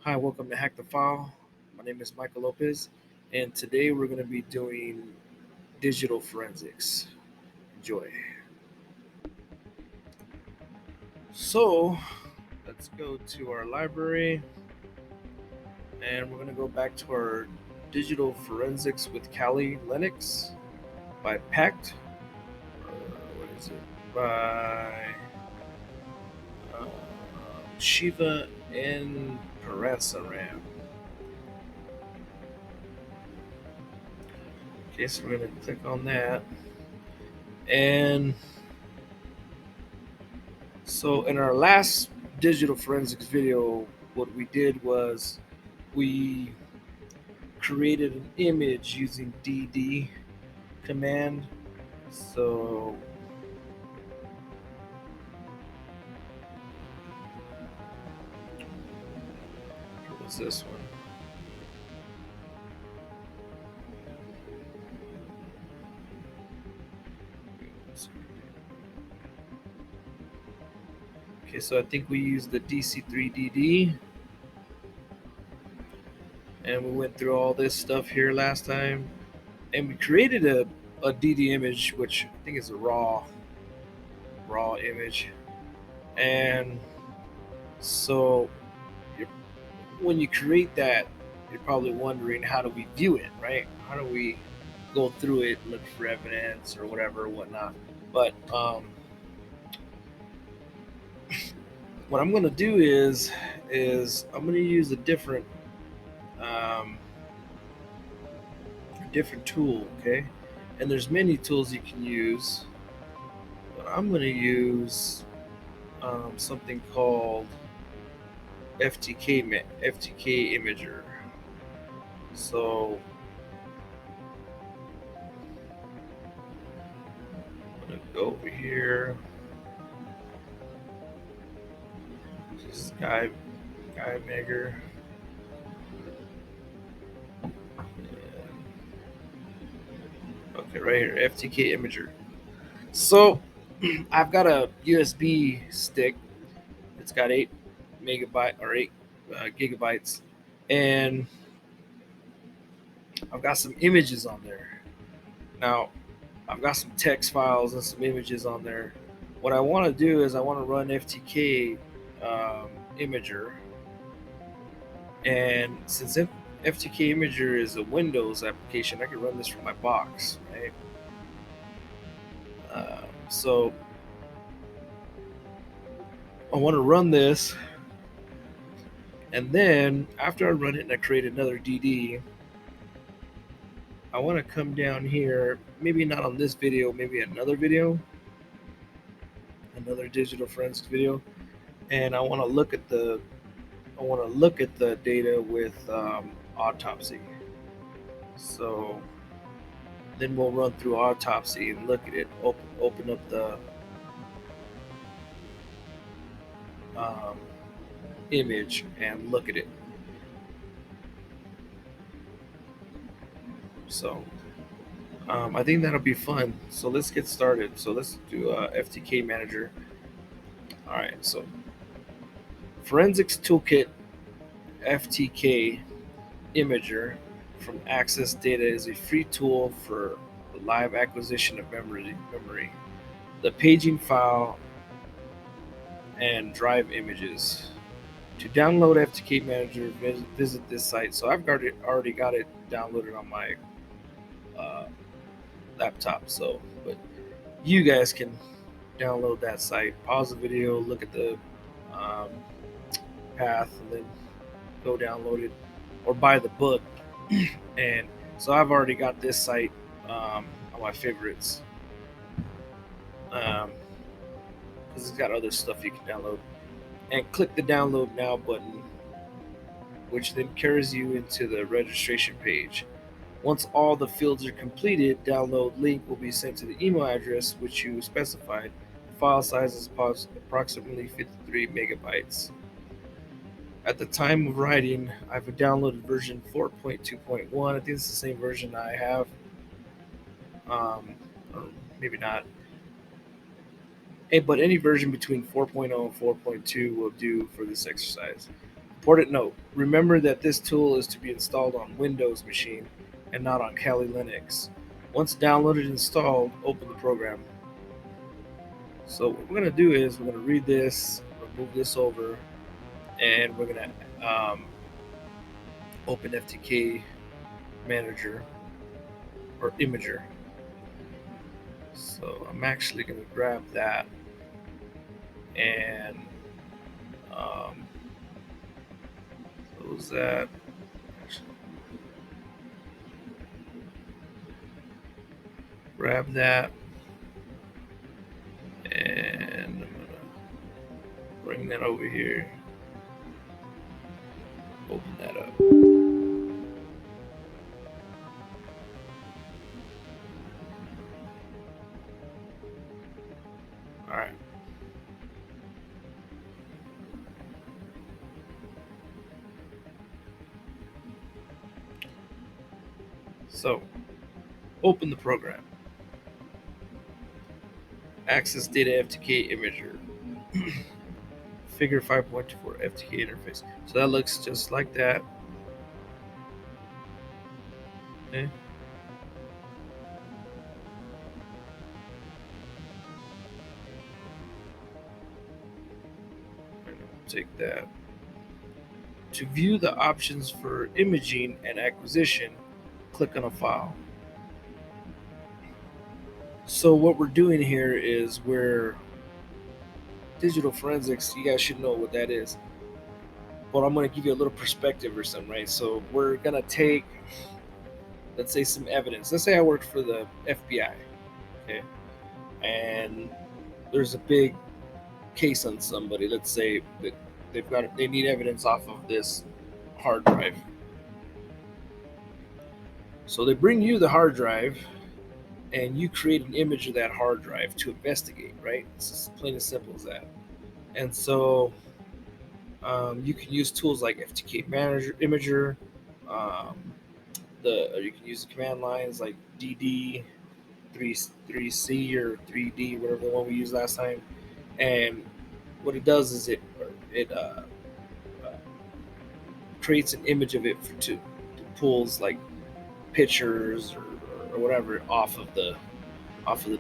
Hi, welcome to HackTheFile. My name is Michael Lopez, and today we're going to be doing digital forensics. Enjoy. So, let's go to our library, and we're going to go back to our digital forensics with Kali Linux by Pact. What is it? By uh, Shiva and Parasaram. Okay, so we're going to click on that. And so in our last digital forensics video, what we did was we created an image using DD command. So what was this one? Okay, so I think we used the DC3DD, and we went through all this stuff here last time, and we created a DD image, which I think is a raw image. And so when you create that, you're probably wondering, how do we view it, right? How do we go through it, look for evidence or whatever, or whatnot? But what I'm going to do is I'm going to use um, a different tool, okay? And there's many tools you can use, but I'm going to use something called FTK Imager. So I'm going to go over here. This is Guy Maker. Okay, right here, FTK Imager. So I've got a USB stick. It's got 8 gigabytes, and I've got some images on there. Now I've got some text files and some images on there. What I want to do is I want to run FTK Imager, and since FTK Imager is a Windows application, I can run this from my box, right? So I want to run this, and then after I run it and I create another DD, I want to come down here, maybe not on this video, maybe another video, another digital forensics video, and I want to look at the data with autopsy. So then we'll run through autopsy and look at it. Open up the um, image and look at it. So I think that'll be fun. So let's get started. So let's do FTK Manager. All right. So Forensics Toolkit FTK Imager from Access Data is a free tool for the live acquisition of memory, the paging file, and drive images. To download FTK Manager, visit this site. So I've already got it downloaded on my uh, laptop. So, but you guys can download that site, pause the video, look at the um, path, and then go download it or buy the book. And so I've already got this site on my favorites because it's got other stuff you can download. And click the download now button, which then carries you into the registration page. Once all the fields are completed, download link will be sent to the email address which you specified. The file size is approximately 53 megabytes. At the time of writing, I've downloaded version 4.2.1. I think it's the same version I have, or maybe not. But any version between 4.0 and 4.2 will do for this exercise. Important note: remember that this tool is to be installed on Windows machine and not on Kali Linux. Once downloaded and installed, open the program. So what we're going to do is we're going to read this, move this over, and we're going to open FTK Manager or Imager. So I'm actually going to grab that and close that. Grab that, and I'm going to bring that over here. Open that up. All right. So, open the program. Access data FTK Imager. Figure 5.24 FTK interface. So that looks just like that. Okay. Take that. To view the options for imaging and acquisition, click on a file. So what we're doing here is we're digital forensics. You guys should know what that is. But I'm going to give you a little perspective or something, right? So we're going to take, let's say, some evidence. Let's say I worked for the FBI, okay? And there's a big case on somebody. Let's say that they need evidence off of this hard drive. So they bring you the hard drive, and you create an image of that hard drive to investigate, right? It's as plain and simple as that. And so you can use tools like FTK Imager, um, you can use the command lines like DD, 3C or 3D, whatever the one we used last time. And what it does is it creates an image of it to pulls like pictures or whatever off of the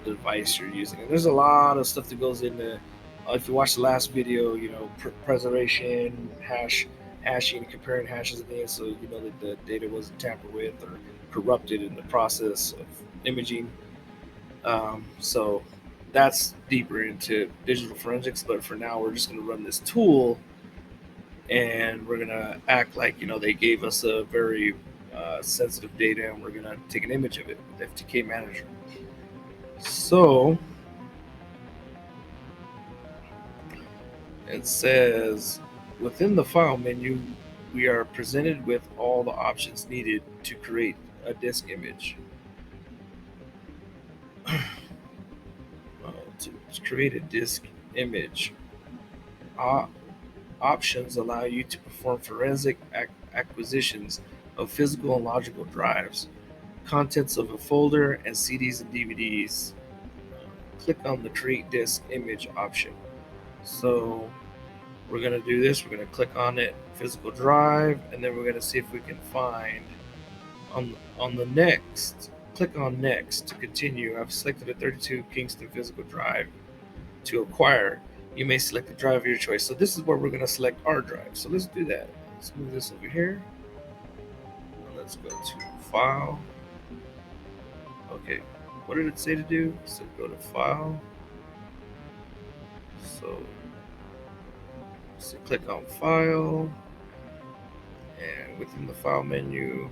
device you're using. And there's a lot of stuff that goes into. If you watch the last video, you know, preservation, hashing, comparing hashes and things, so you know that the data wasn't tampered with or corrupted in the process of imaging. So that's deeper into digital forensics. But for now, we're just going to run this tool, and we're going to act like, you know, they gave us a very sensitive data, and we're going to take an image of it with FTK Manager. So it says within the file menu, we are presented with all the options needed to create a disk image. To create a disk image, options allow you to perform forensic acquisitions of physical and logical drives, contents of a folder, and CDs and DVDs. Click on the Create Disk Image option. So we're going to do this. We're going to click on it, physical drive, and then we're going to see if we can find on the next. Click on Next to continue. I've selected a 32 Kingston physical drive to acquire. You may select the drive of your choice. So this is where we're going to select our drive. So let's do that. Let's move this over here. Let's go to File. Okay, what did it say to do? So go to File. So click on File, and within the File menu,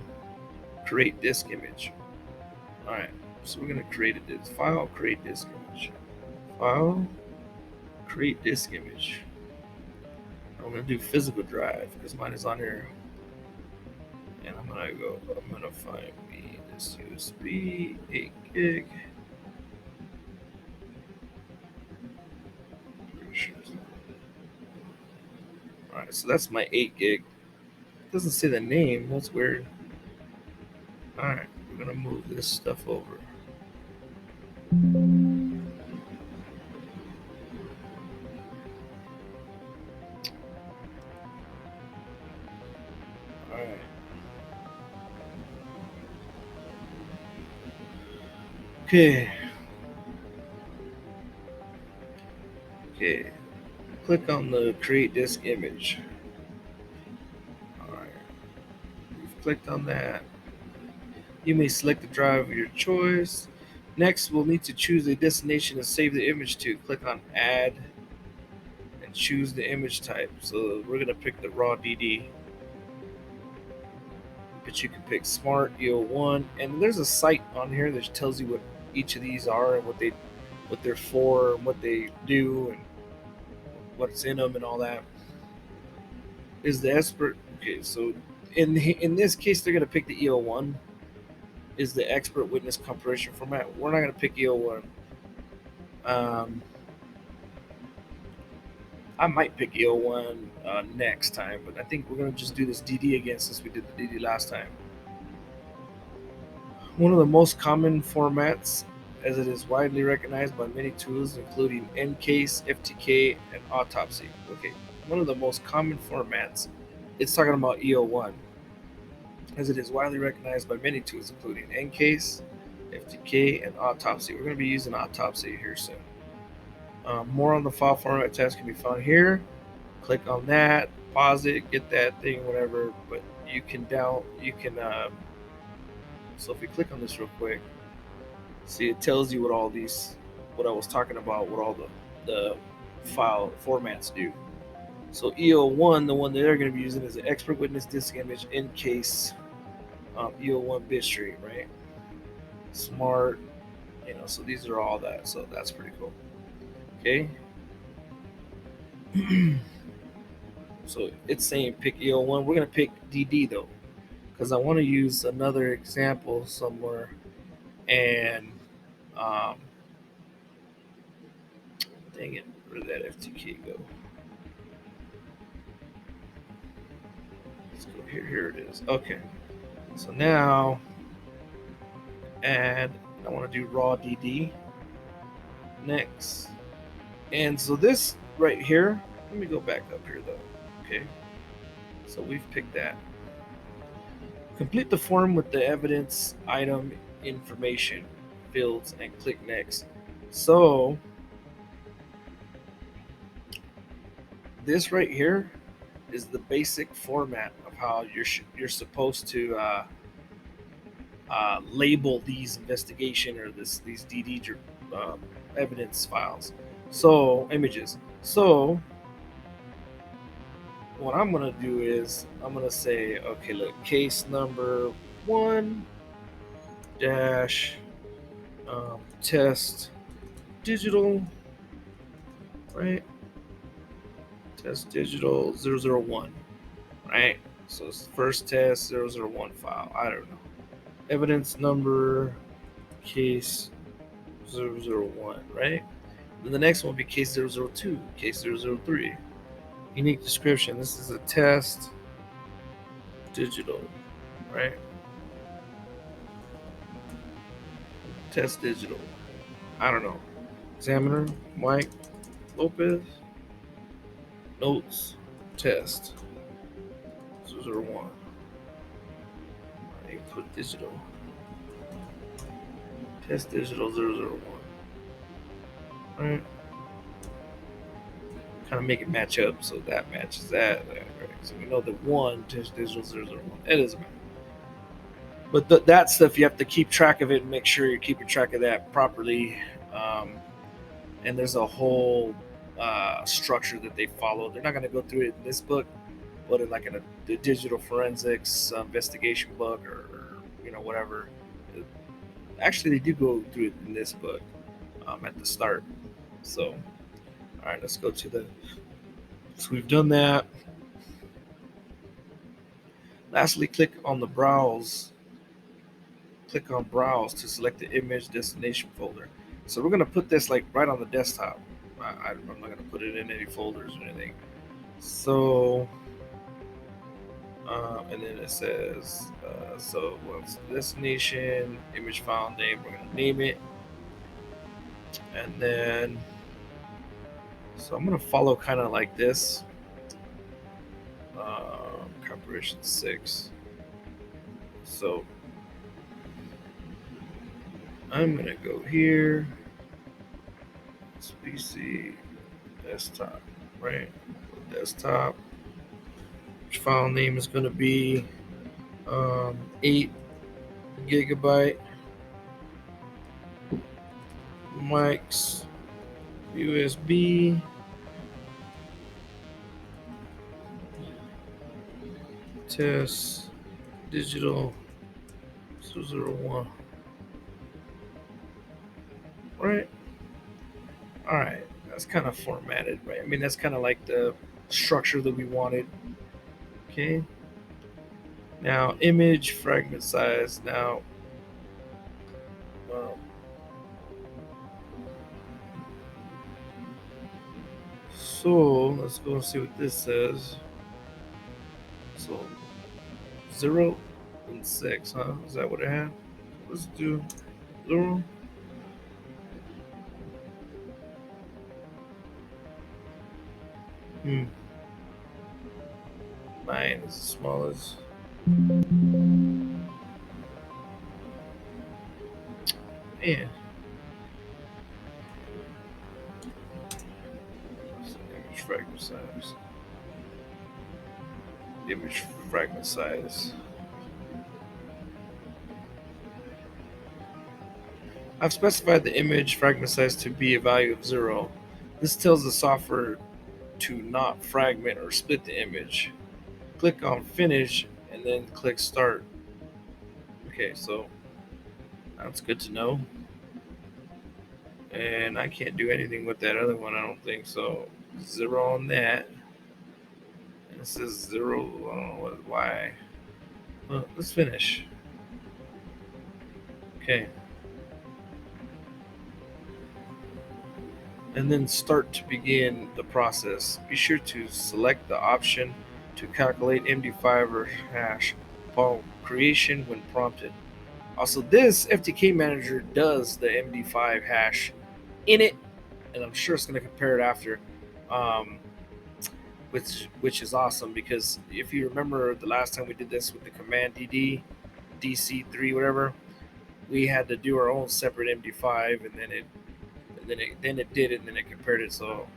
create disk image. All right, so we're going to create a disk file, create disk image. File, create disk image. I'm going to do physical drive because mine is on here. And I'm going to find me this USB 8 gig. All right, so that's my 8 gig. It doesn't say the name. That's weird. All right, we're going to move this stuff over. Okay. Okay. Click on the create disk image. Alright. We've clicked on that. You may select the drive of your choice. Next, we'll need to choose a destination to save the image to. Click on add and choose the image type. So we're going to pick the raw DD. But you can pick Smart, EO1, and there's a site on here that tells you what each of these are and what they're for and what they do and what's in them and all that. Is the expert okay? So in this case, they're gonna pick the EO1. Is the expert witness compression format? We're not gonna pick EO1. Um, I might pick EO1 next time, but I think we're gonna just do this DD again since we did the DD last time. One of the most common formats, as it is widely recognized by many tools, including EnCase, FTK, and Autopsy. Okay, one of the most common formats. It's talking about EO1, as it is widely recognized by many tools, including EnCase, FTK, and Autopsy. We're going to be using Autopsy here soon. More on the file format test can be found here. Click on that, pause it, get that thing, whatever. But you can so if we click on this real quick, see it tells you what I was talking about, what all the file formats do. So EO1, the one that they're going to be using is an expert witness disk image EnCase EO1 bit stream, right? Smart, so these are all that. So that's pretty cool. Okay. So it's saying pick EO1. We're going to pick DD though, because I want to use another example somewhere. And dang it, where did that FTK go? Let's go here. Here it is. Okay. So now, add. I want to do raw DD. Next. And so this right here, let me go back up here though. Okay. So we've picked that. Complete the form with the evidence item information fields and click next. So this right here is the basic format of how you're supposed to label these investigation or these DD evidence files. So images. So what I'm gonna do is I'm gonna say, okay, look, case number 1 dash test digital, right? Test digital 001, right? So it's first test 001 file. I don't know. Evidence number case 001, right? Then the next one will be case 002, case 003. Unique description. This is a test digital, right? Test digital. I don't know. Examiner, Mike Lopez. Notes, test 001. I put digital. Test digital 001. Alright. Kind of make it match up so that matches that. Right? So we know that 1 test digital 001. It doesn't matter. But that stuff, you have to keep track of it and make sure you're keeping track of that properly. And there's a whole structure that they follow. They're not going to go through it in this book, but in like in the digital forensics investigation book or whatever. Actually, they do go through it in this book at the start. So, all right, let's go to the. So we've done that. Lastly, click on the browse. Click on browse to select the image destination folder. So we're gonna put this like right on the desktop. I'm not gonna put it in any folders or anything. So, and then it says, so what's the destination, image file name, we're gonna name it. And then, so I'm gonna follow kind of like this. Compression 6. So I'm gonna go here. It's PC desktop, right? Desktop. Which file name is gonna be 8 GB mics USB test digital 201. Right? Alright. That's kind of formatted, right? I mean, that's kind of like the structure that we wanted. Okay. Now, image fragment size. Now, um, so let's go and see what this says. So 0 and 6, huh? Is that what it had? Let's do 0. Hmm. Mine is as small as. Man. Image fragment size. Image fragment size. I've specified the image fragment size to be a value of 0. This tells the software to not fragment or split the image. Click on Finish and then click Start. Okay, so that's good to know. And I can't do anything with that other one, I don't think so. 0 on that. And it says 0. I don't know why. Well, let's finish. Okay. And then start to begin the process. Be sure to select the option to calculate MD5 or hash upon creation when prompted. Also, this FTK manager does the MD5 hash in it, and I'm sure it's going to compare it after, um, which is awesome because if you remember the last time we did this with the command DD, DC3, whatever, we had to do our own separate MD5, and then it did it, and then it compared it. So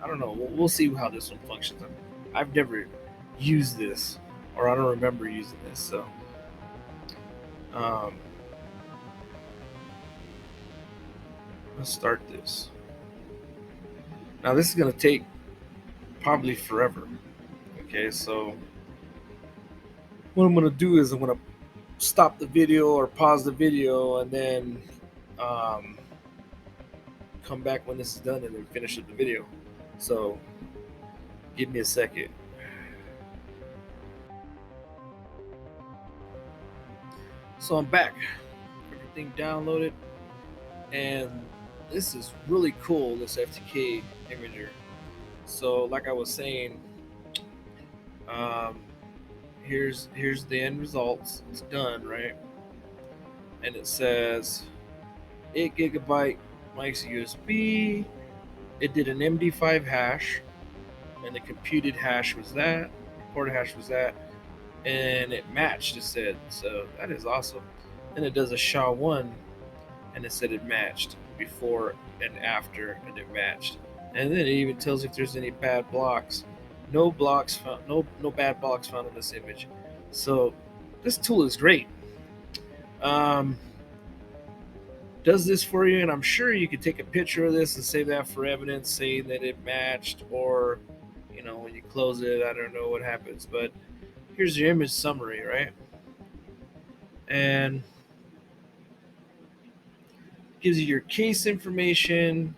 I don't know. We'll see how this one functions. I've never used this, or I don't remember using this. So um, let's start this. Now this is gonna take probably forever. Okay, so what I'm gonna do is I'm gonna stop the video or pause the video and then um, come back when this is done and then finish up the video. So give me a second. So I'm back. Everything downloaded, and this is really cool. This FTK Imager. So like I was saying, um, here's the end results. It's done, right? And it says 8 GB mics USB. It did an MD5 hash, and the computed hash was that, recorded hash was that, and it matched. It said so. That is awesome. Then it does a SHA-1, and it said it matched before and after, and it matched. And then it even tells if there's any bad blocks. No blocks found. No bad blocks found in this image. So this tool is great. Um, does this for you, and I'm sure you could take a picture of this and save that for evidence, saying that it matched, or when you close it, I don't know what happens, but here's your image summary, right? And gives you your case information,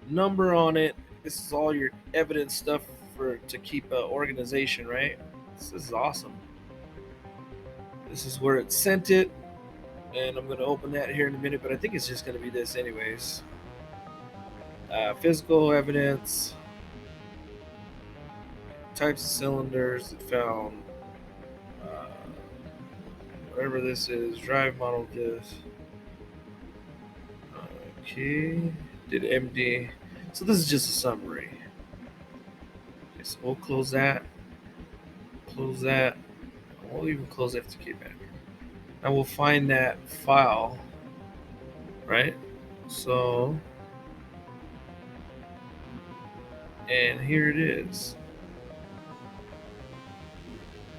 number on it. This is all your evidence stuff to keep organization, right? This is awesome. This is where it sent it, and I'm going to open that here in a minute, but I think it's just going to be this anyways. Physical evidence, types of cylinders it found, uh, whatever this is, drive model disk. Okay, did MD. So this is just a summary. Okay, so we'll close that. Close that. We'll even close FTK back. Now we'll find that file. right? So, and here it is.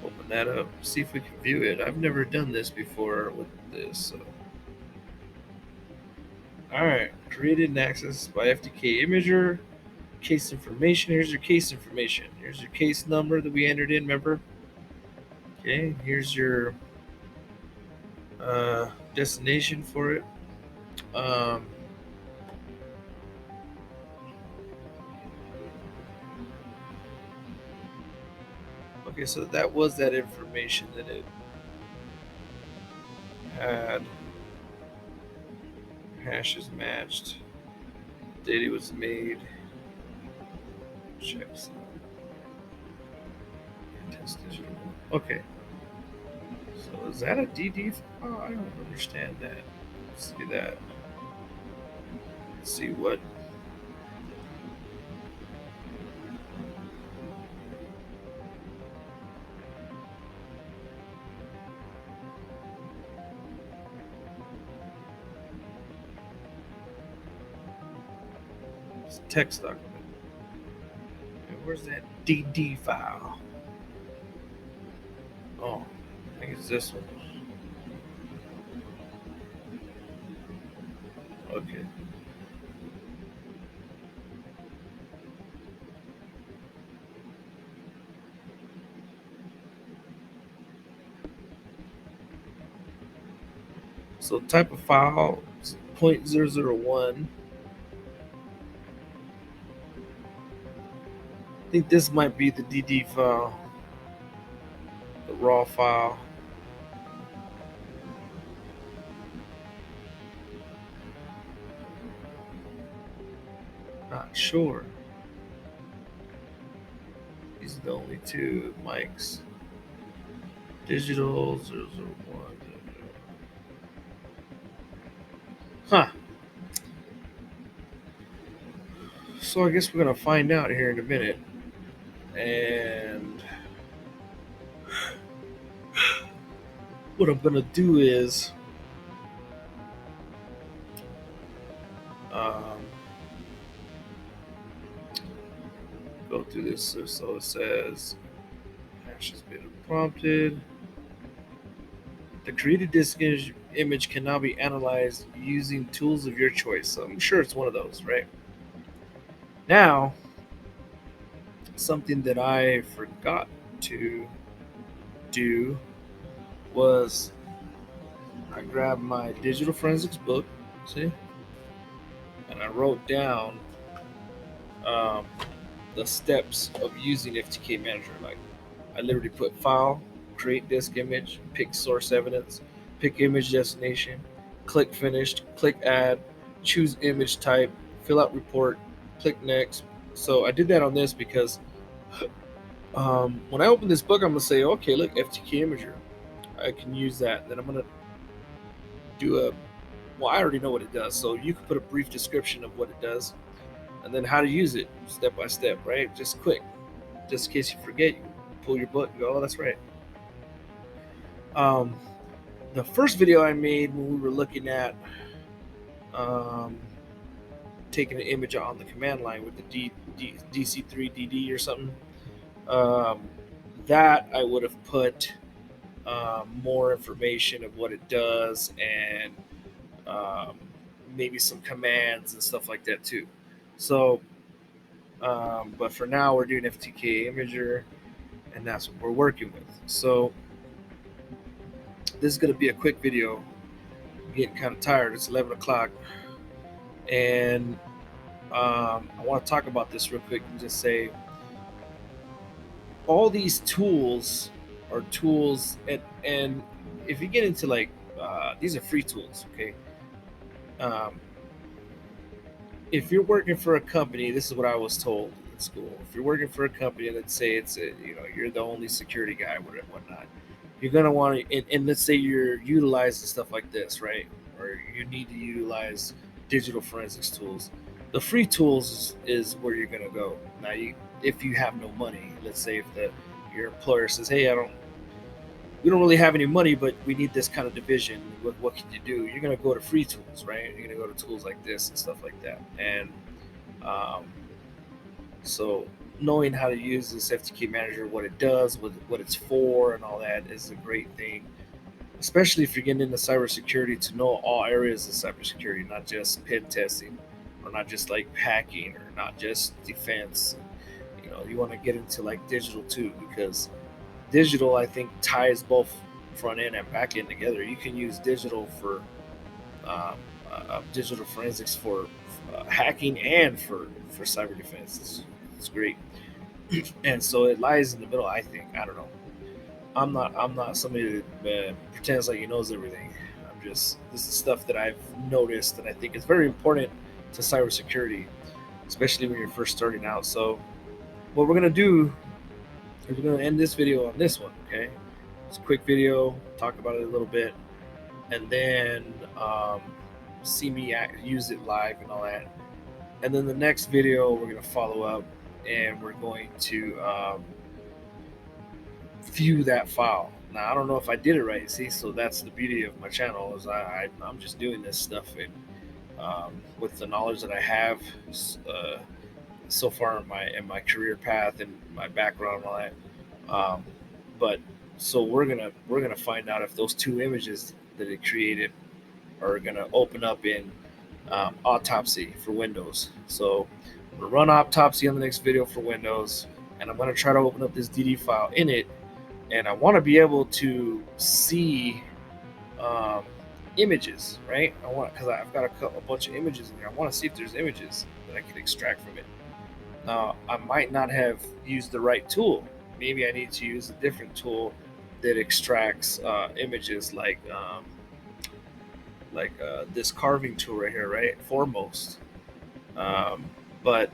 Open that up, see if we can view it. I've never done this before with this. So. All right, created and accessed by FTK Imager. Case information. Here's your case information. Here's your case number that we entered in. Remember? Okay. Here's your destination for it. Um, okay, so that was that information that it had. Hashes matched. Date it was made. Checks. Test digital. Okay. So is that a DD? Oh, I don't understand that. Let's see that. Let's see what. It's a text document. And where's that DD file? Oh, I think it's this one. Okay. So type of file is .001. I think this might be the DD file, the raw file. Not sure. These are the only two mics. Digital 001. Huh. So I guess we're gonna find out here in a minute. And what I'm gonna do is um, go through this. So it says hash has been prompted. The created disk image can now be analyzed using tools of your choice. So I'm sure it's one of those, right? Now, something that I forgot to do was I grabbed my digital forensics book, see, and I wrote down um, the steps of using FTK Manager. Like, I literally put file, create disk image, pick source evidence, pick image destination, click finished, click add, choose image type, fill out report, click next. So I did that on this because when I open this book, I'm gonna say, okay, look, FTK Imager. I can use that. Then I'm gonna do a. Well, I already know what it does, so you can put a brief description of what it does, and then how to use it step by step, right? Just quick, just in case you forget, you pull your book and go, oh, that's right. Um, the first video I made when we were looking at um, taking an image on the command line with the DC3DD or something, um, that I would have put more information of what it does and um, maybe some commands and stuff like that too. So, but for now, we're doing FTK Imager, and that's what we're working with. So, this is going to be a quick video. I'm getting kind of tired. It's 11 o'clock, and I want to talk about this real quick and just say all these tools are tools, and if you get into like these are free tools, okay. Um, if you're working for a company, this is what I was told in school. If you're working for a company, let's say you're the only security guy, whatnot, you're gonna want to, and let's say you're utilizing stuff like this, right? Or you need to utilize digital forensics tools. The free tools is where you're gonna go. Now, if you have no money, let's say if your employer says, "Hey, I don't we don't really have any money, but we need this kind of division. What can you do? You're gonna go to free tools, right? You're gonna go to tools like this and stuff like that. And um, so knowing how to use this FTK manager, what it does, what it's for, and all that is a great thing, especially if you're getting into cybersecurity, to know all areas of cybersecurity, not just pen testing, or not just like hacking, or not just defense. You know, you want to get into like digital too, because digital, I think, ties both front end and back end together. You can use digital for digital forensics for hacking and for cyber defense. It's great, and so it lies in the middle. I think. I don't know. I'm not somebody that pretends like he knows everything. I'm just This is stuff that I've noticed, and I think it's very important to cybersecurity, especially when you're first starting out. So what we're gonna do is we're gonna end this video on this one. Okay, it's a quick video. Talk about it a little bit, and then see me use it live and all that. And then the next video, we're gonna follow up, and we're going to view that file. Now I don't know if I did it right. See, so that's the beauty of my channel is I'm just doing this stuff and with the knowledge that I have uh, so far in my career path and my background and all that. Um, but so we're gonna find out if those two images that it created are gonna open up in autopsy for Windows. So I'm gonna run autopsy on the next video for Windows, and I'm gonna try to open up this DD file in it, and I want to be able to see um, images, right? I want because I've got a bunch of images in there. I want to see if there's images that I can extract from it. Now, I might not have used the right tool. Maybe I need to use a different tool that extracts images like this carving tool right here, right? Foremost. Um, but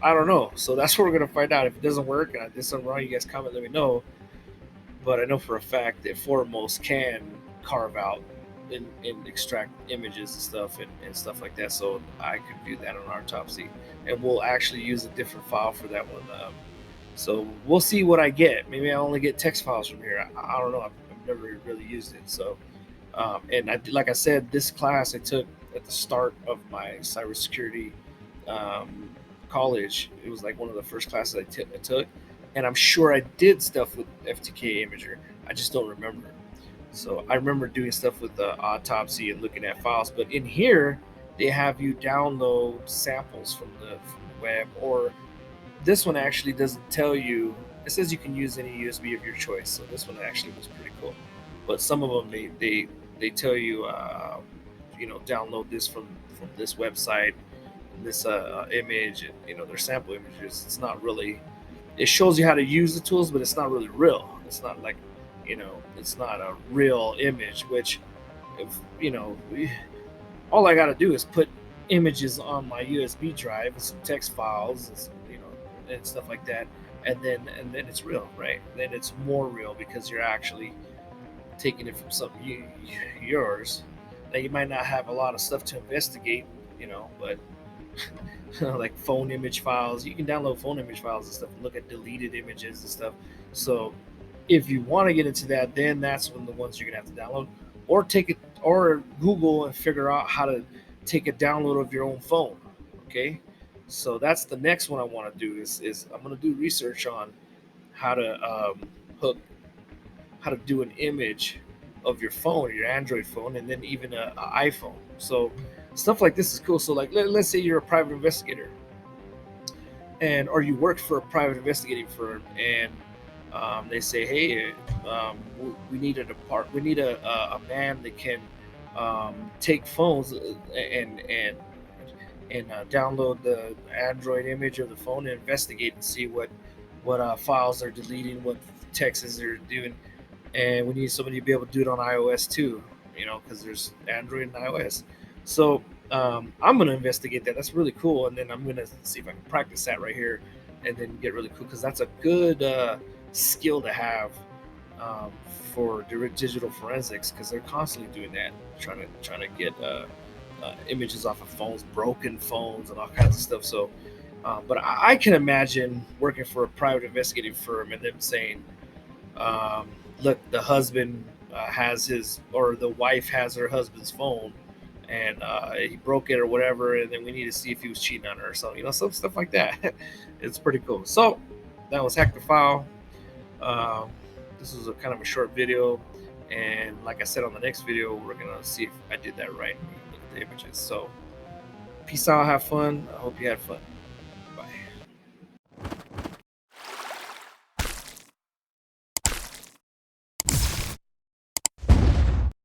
I don't know. So that's what we're gonna find out. If it doesn't work and I did something wrong, you guys comment, let me know. But I know for a fact that Foremost can carve out and extract images and stuff like that. So I could view that on autopsy, and we'll actually use a different file for that one. So we'll see what I get. Maybe I only get text files from here. I don't know. I've never really used it. So and like I said, this class I took at the start of my cybersecurity um, college. It was like one of the first classes I took, and I'm sure I did stuff with FTK Imager. I just don't remember. So I remember doing stuff with the autopsy and looking at files. But in here, they have you download samples from the web, or this one actually doesn't tell you. It says you can use any USB of your choice. So this one actually was pretty cool. But some of them they tell you download this from this website, this image, and they're sample images. It's not really. It shows you how to use the tools, but it's not really real. It's not like it's not a real image. Which, if all I got to do is put images on my USB drive and some text files, and and stuff like that, and then it's real, right? Then it's more real because you're actually taking it from something yours. Now you might not have a lot of stuff to investigate, but like phone image files, you can download phone image files and stuff and look at deleted images and stuff. So if you want to get into that, then that's when the ones you're gonna have to download, or take it, or Google and figure out how to take a download of your own phone. Okay, so that's the next one I want to do. Is I'm gonna do research on how to hook, how to do an image of your phone, your Android phone, and then even a iPhone. So stuff like this is cool. So like let's say you're a private investigator, and or you work for a private investigating firm, and they say, hey, we need we need a man that can take phones and download the Android image of the phone and investigate and see what files they're deleting, what texts they're doing, and we need somebody to be able to do it on iOS too, because there's Android and iOS. So I'm gonna investigate that. That's really cool, and then I'm gonna see if I can practice that right here, and then get really cool because that's a good skill to have for digital forensics, because they're constantly doing that, trying to get images off of phones, broken phones, and all kinds of stuff. So, but I can imagine working for a private investigative firm and them saying, look, the husband has his, or the wife has her husband's phone, and he broke it or whatever, and then we need to see if he was cheating on her or something, some stuff like that. It's pretty cool. So that was Hack the File. um, this was a kind of a short video, and like I said, on the next video we're gonna see if I did that right and look at the images. So peace out, have fun. I hope you had fun.